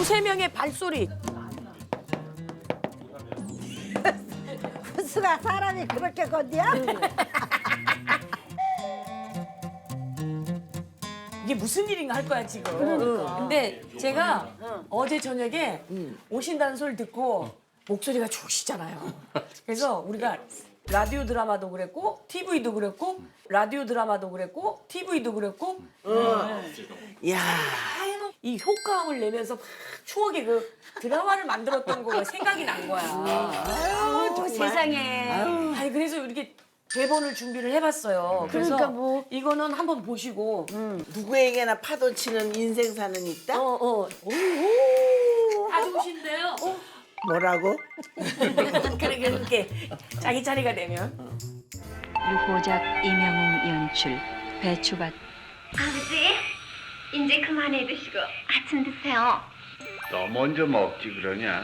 두세 명의 발소리. 수가 사람이 그렇게 건디야? 이게 무슨 일인가 할 거야 지금. 근데 제가 어제 저녁에 오신다는 소리 듣고 목소리가 좋으시잖아요. 그래서 우리가 라디오 드라마도 그랬고 TV도 그랬고 라디오 드라마도 그랬고 TV도 그랬고 야, 이 효과음을 내면서 막 추억의 그 드라마를 만들었던 거가 생각이 난 거야. 아유, 세상에. 아니 그래서 이렇게 대본을 준비를 해봤어요. 그래서 그러니까 뭐. 이거는 한번 보시고 누구에게나 파도치는 인생사는 있다? 다 좋으신데요. 뭐라고? 그렇게 자기 자리가 되면 유고작 이명웅 연출 배추밭. 아버지, 이제 그만해 드시고 아침 드세요. 너 먼저 먹지 그러냐?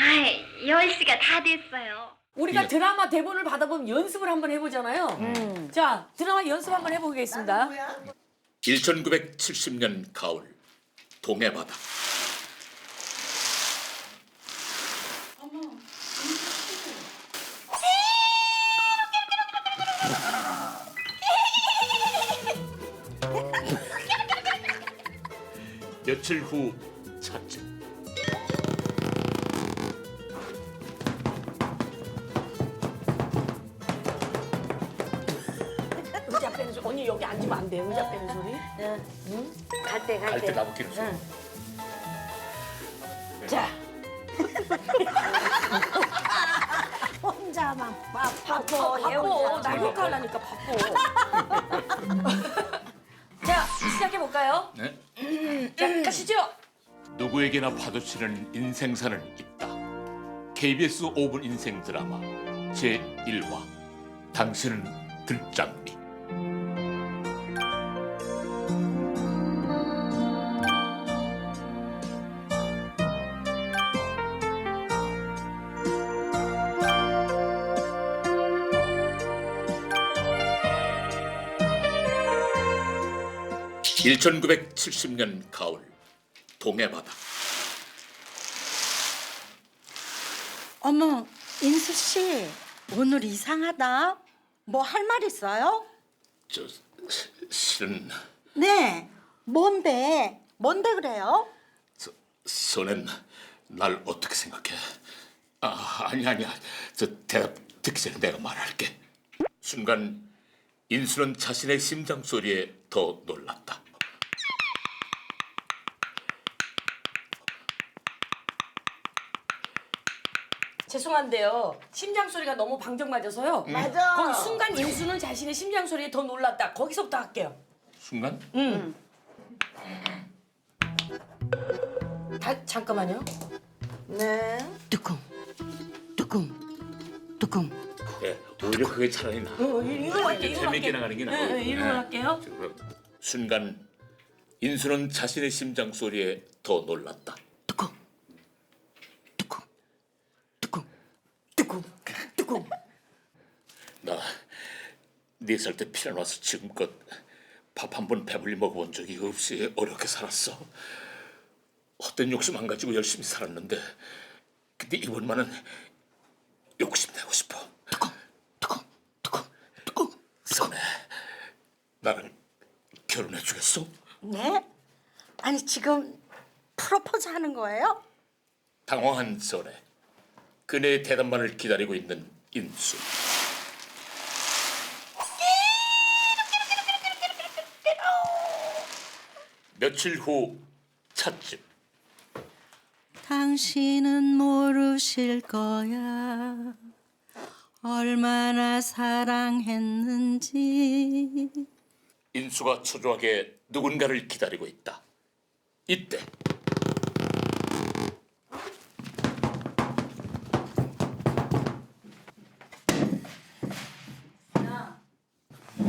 아이, 10시가 다 됐어요. 우리가 드라마 대본을 받아보면 연습을 한번 해보잖아요. 자, 드라마 연습 한번 해보겠습니다. 1970년 가을 동해바다. 며칠 후 찻집. 의자 빼는 소리. 언니 여기 앉으면 안 돼. 의자 빼는 소리. 갈 때, 갈 갈 때 때. 나무끼리 소리. 자, 혼자만 바빠. 바빠. 날 욕하려니까 바빠. 자, 시작해볼까요? 네? 자, 가시죠. 누구에게나 파도치는 인생사는 있다. KBS 5분 인생 드라마 제1화 당신은 들장미. (1970년) 가을 동해바다. 어머, 인수 씨, 오늘 이상하다. 뭐 할 말 있어요? 저 실은 네, 뭔데? 뭔데 그래요? 선엔 날 어떻게 생각해? 아니야. 저 대답 듣기 전에 내가 말할게. 순간 인수는 자신의 심장 소리에 더 놀랐다. 죄송한데요. 심장 소리가 너무 방정 맞아서요. 맞아. 거기 순간 인수는 자신의 심장 소리에 더 놀랐다. 거기서부터 할게요. 순간 잠깐만요. 네. 뚜껑, 뚜껑, 뚜껑. 네, 오히려 그게 차라리 나. 이걸로 할게요. 이걸로 재밌게 할게요. 나가는 게 나아. 네, 이걸로 할게요. 그럼 순간 인수는 자신의 심장 소리에 더 놀랐다. 뚜껑, 뚜껑, 뚜껑, 뚜껑, 뚜껑. 나 4살 때 피난 와서 지금껏 밥 한 번 배불리 먹어본 적이 없이 어렵게 살았어. 헛된 욕심 안 가지고 열심히 살았는데 근데 이번만은 욕심 내고 싶어. 뚜껑, 뚜껑, 뚜껑, 뚜껑. 선혜, 나랑 결혼해 주겠어? 네? 아니, 지금 프로포즈 하는 거예요? 당황한 선혜, 그네의 대답만을 기다리고 있는 인수. 며칠 후 찻집. 당신은 모르실 거야 얼마나 사랑했는지. 인수가 초조하게 누군가를 기다리고 있다. 이때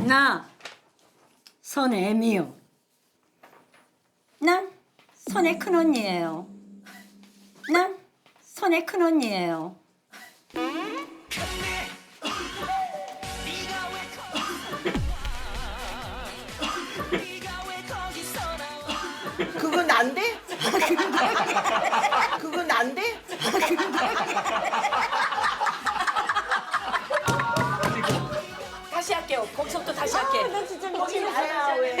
나 선애미요. 난 선의 큰언니예요. 난 선의 큰언니예요. 그거 난데? 다시 할게요. 거기서부터 다시 할게. 나 진짜 미치겠어요. 왜?